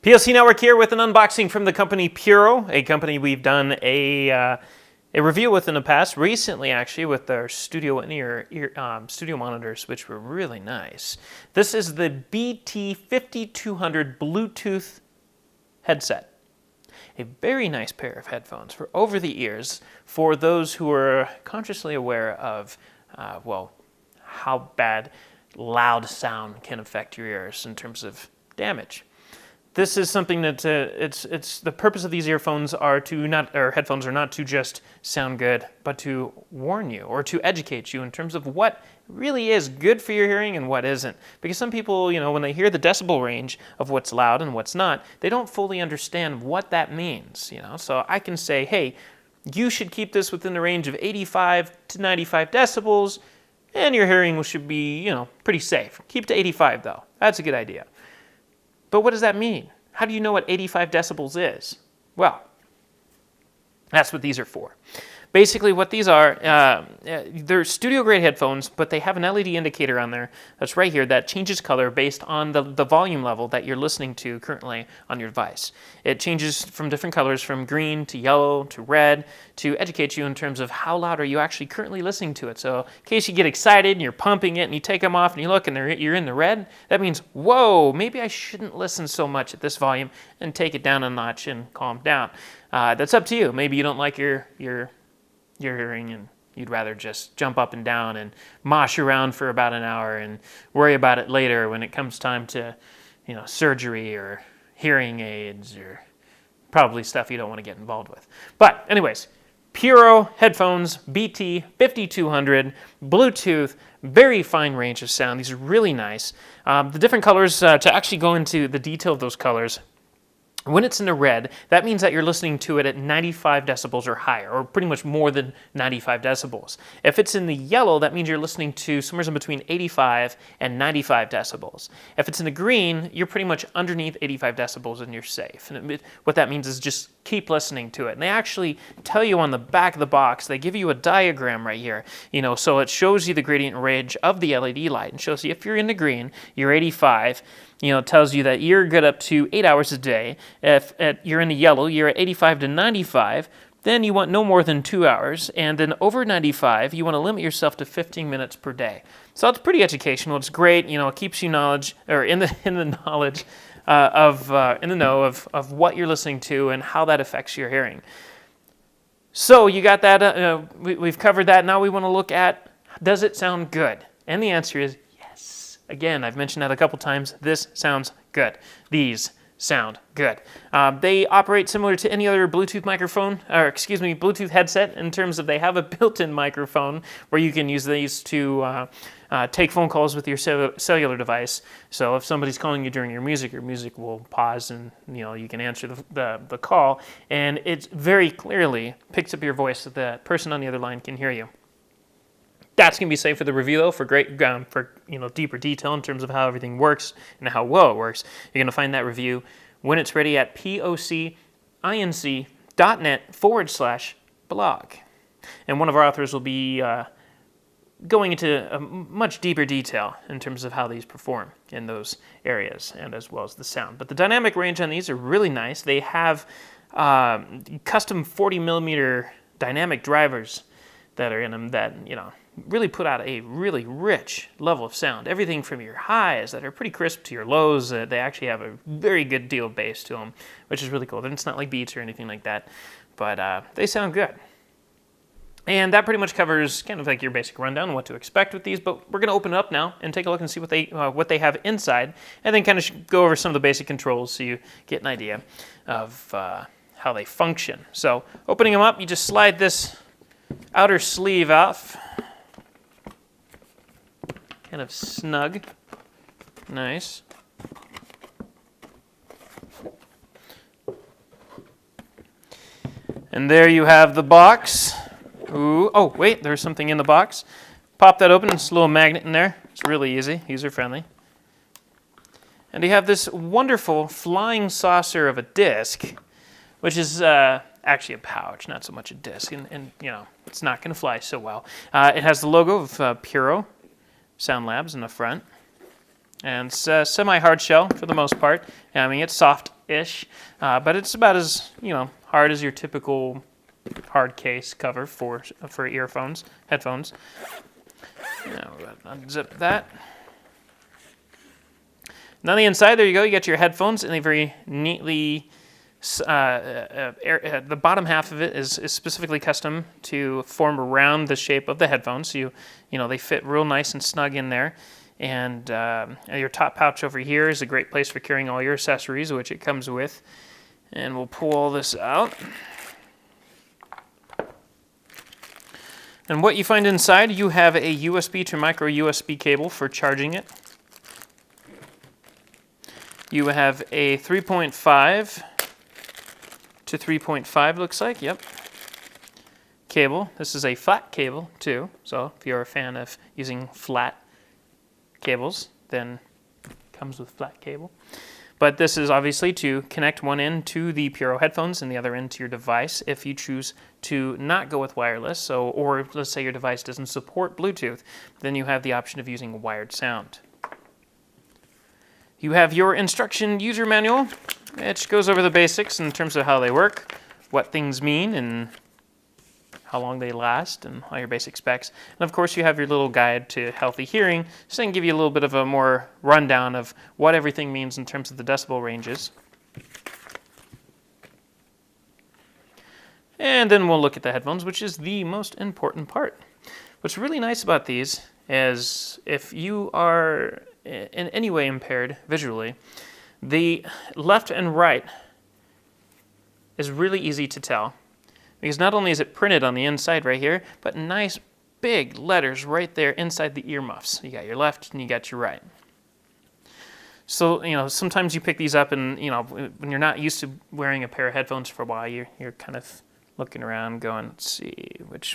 PLC Network here with an unboxing from the company Puro, a company we've done a review with in the past, recently actually, with our studio in-ear studio monitors, which were really nice. This is the BT-5200 Bluetooth headset. A very nice pair of headphones for over the ears for those who are consciously aware of, well, how bad loud sound can affect your ears in terms of damage. This is something that it's the purpose of these earphones are to not, or headphones are not to just sound good, but to warn you or to educate you in terms of what really is good for your hearing and what isn't. Because some people, you know, when they hear the decibel range of what's loud and what's not, they don't fully understand what that means, you know. So I can say, hey, you should keep this within the range of 85 to 95 decibels, and your hearing should be, you know, pretty safe. Keep it to 85 though. That's a good idea. But what does that mean? How do you know what 85 decibels is? Well, that's what these are for. Basically what these are, they're studio-grade headphones, but they have an LED indicator on there that's right here that changes color based on the volume level that you're listening to currently on your device. It changes from different colors, from green to yellow to red, to educate you in terms of how loud are you actually currently listening to it. So in case you get excited and you're pumping it and you take them off and you look and you're in the red, that means, whoa, maybe I shouldn't listen so much at this volume, and take it down a notch and calm down. That's up to you. Maybe you don't like your hearing and you'd rather just jump up and down and mosh around for about an hour and worry about it later when it comes time to, you know, surgery or hearing aids or probably stuff you don't want to get involved with. But anyways, Puro headphones, BT-5200, Bluetooth, very fine range of sound. These are really nice. The different colors, to actually go into the detail of those colors, when it's in the red, that means that you're listening to it at 95 decibels or higher, or pretty much more than 95 decibels. If it's in the yellow, that means you're listening to somewhere in between 85 and 95 decibels. If it's in the green, you're pretty much underneath 85 decibels and you're safe. And what that means is just keep listening to it. And they actually tell you on the back of the box, they give you a diagram right here, you know, so it shows you the gradient range of the LED light and shows you if you're in the green, you're 85. You know, it tells you that you're good up to 8 hours a day. If you're in the yellow, you're at 85 to 95. Then you want no more than 2 hours. And then over 95, you want to limit yourself to 15 minutes per day. So it's pretty educational. It's great. You know, it keeps you knowledge, or in the knowledge in the know of what you're listening to and how that affects your hearing. So you got that. We've covered that. Now we want to look at, does it sound good? And the answer is yes. Again, I've mentioned that a couple times. This sounds good. These sound good. They operate similar to any other Bluetooth microphone, or excuse me, Bluetooth headset, in terms of they have a built-in microphone where you can use these to take phone calls with your cellular device. So if somebody's calling you during your music will pause and, you know, you can answer the call, and it very clearly picks up your voice so the person on the other line can hear you. That's going to be safe for the review, though, for great, for, you know, deeper detail in terms of how everything works and how well it works. You're going to find that review when it's ready at pocinc.net/blog. And one of our authors will be going into a much deeper detail in terms of how these perform in those areas, and as well as the sound. But the dynamic range on these are really nice. They have custom 40mm dynamic drivers that are in them that, you know, really put out a really rich level of sound. Everything from your highs that are pretty crisp to your lows, they actually have a very good deal of bass to them, which is really cool. It's not like Beats or anything like that, but they sound good. And that pretty much covers kind of like your basic rundown on what to expect with these, but we're going to open it up now and take a look and see what they have inside, and then kind of go over some of the basic controls so you get an idea of how they function. So opening them up, you just slide this outer sleeve off. Kind of snug. Nice. And there you have the box. Ooh, oh, wait, there's something in the box. Pop that open, it's a little magnet in there. It's really easy, user-friendly. And you have this wonderful flying saucer of a disc, which is actually a pouch, not so much a disc, and you know, it's not going to fly so well. It has the logo of Puro Sound Labs in the front, and it's semi-hard shell for the most part. I mean, it's soft ish, but it's about as hard as your typical hard case cover for earphones, headphones. Now we're going to unzip that. And on the inside, there you go. You got your headphones, and they very neatly. The bottom half of it is specifically custom to form around the shape of the headphones. So they fit real nice and snug in there. And your top pouch over here is a great place for carrying all your accessories, which it comes with. And we'll pull all this out. And what you find inside, you have a USB to micro USB cable for charging it. You have a 3.5 to 3.5 looks like, yep. Cable. This is a flat cable too, so if you're a fan of using flat cables, then it comes with flat cable. But this is obviously to connect one end to the Puro headphones and the other end to your device if you choose to not go with wireless, or let's say your device doesn't support Bluetooth, then you have the option of using wired sound. You have your instruction user manual, which goes over the basics in terms of how they work, what things mean, and how long they last, and all your basic specs. And of course, you have your little guide to healthy hearing, so they can give you a little bit of a more rundown of what everything means in terms of the decibel ranges. And then we'll look at the headphones, which is the most important part. What's really nice about these is if you are in any way impaired visually, the left and right is really easy to tell because not only is it printed on the inside right here, but nice big letters right there inside the earmuffs. You got your left and you got your right. So, sometimes you pick these up and, when you're not used to wearing a pair of headphones for a while, you're kind of looking around going, let's see,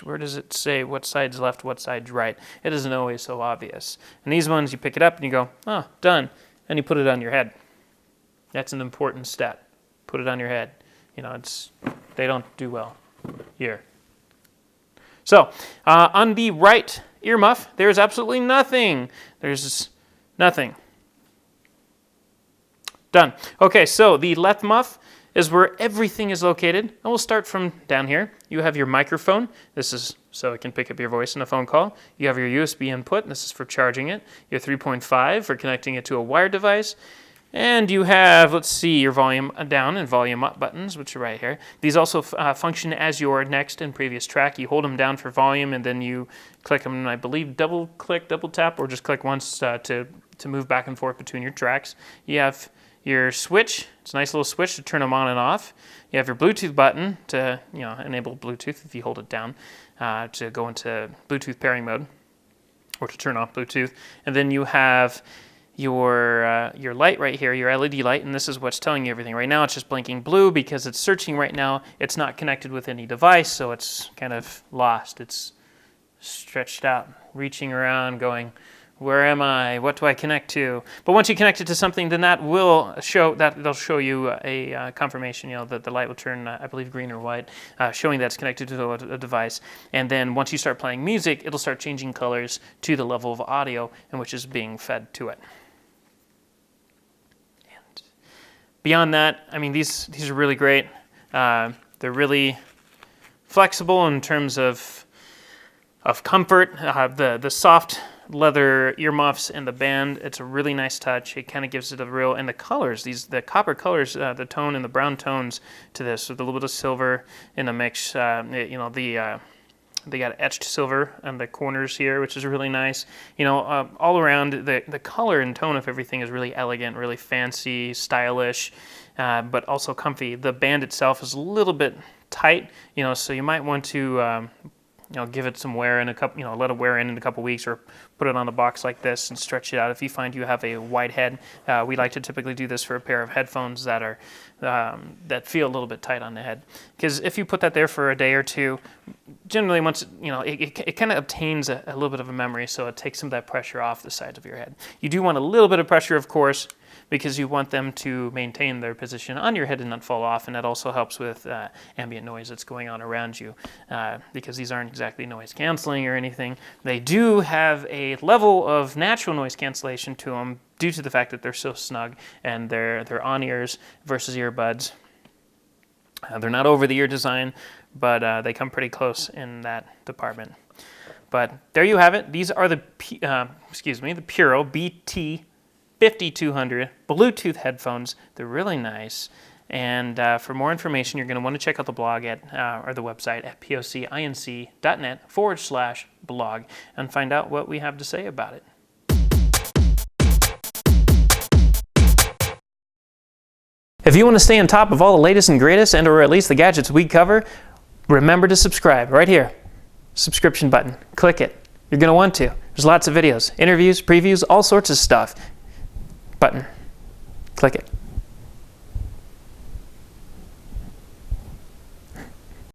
where does it say what side's left, what side's right? It isn't always so obvious. And these ones, you pick it up and you go, oh, done. And you put it on your head. That's an important step. Put it on your head. They don't do well here. So, on the right earmuff, there's absolutely nothing. There's nothing. Done. Okay, so the left muff is where everything is located. And we'll start from down here. You have your microphone. This is so it can pick up your voice in a phone call. You have your USB input. This is for charging it. Your 3.5 for connecting it to a wired device. And you have, let's see, your volume down and volume up buttons, which are right here. These also function as your next and previous track. You hold them down for volume, and then you click them, I believe, double tap, or just click once to move back and forth between your tracks. You have your switch. It's a nice little switch to turn them on and off. You have your Bluetooth button to enable Bluetooth if you hold it down to go into Bluetooth pairing mode or to turn off Bluetooth. And then you have your light right here, your LED light, and this is what's telling you everything. Right now it's just blinking blue because it's searching right now. It's not connected with any device, so it's kind of lost. It's stretched out, reaching around, going, where am I? What do I connect to? But once you connect it to something, then that'll show you a confirmation. That the light will turn, I believe, green or white, showing that it's connected to a device. And then once you start playing music, it'll start changing colors to the level of audio in which is being fed to it. And beyond that, I mean, these are really great. They're really flexible in terms of comfort. The soft leather earmuffs and the band, it's a really nice touch. It kind of gives it a real, and the colors, the copper colors, the tone and the brown tones to this with a little bit of silver in a mix. They got etched silver on the corners here, which is really nice. All around the color and tone of everything is really elegant, really fancy, stylish, but also comfy. The band itself is a little bit tight, so you might want to give it some wear in a couple, let it wear in a couple weeks, or put it on a box like this and stretch it out. If you find you have a wide head, we like to typically do this for a pair of headphones that are that feel a little bit tight on the head. Because if you put that there for a day or two, generally once it kind of obtains a little bit of a memory, so it takes some of that pressure off the sides of your head. You do want a little bit of pressure, of course, because you want them to maintain their position on your head and not fall off, and that also helps with ambient noise that's going on around you, because these aren't exactly noise canceling or anything. They do have a level of natural noise cancellation to them due to the fact that they're so snug and they're on ears versus earbuds. They're not over the ear design, but they come pretty close in that department. But there you have it. These are the Puro BT-5200 Bluetooth headphones. They're really nice. And for more information, you're going to want to check out the blog or the website at pocinc.net/blog and find out what we have to say about it. If you want to stay on top of all the latest and greatest, and or at least the gadgets we cover, remember to subscribe right here. Subscription button. Click it. You're going to want to. There's lots of videos, interviews, previews, all sorts of stuff. Button. Click it.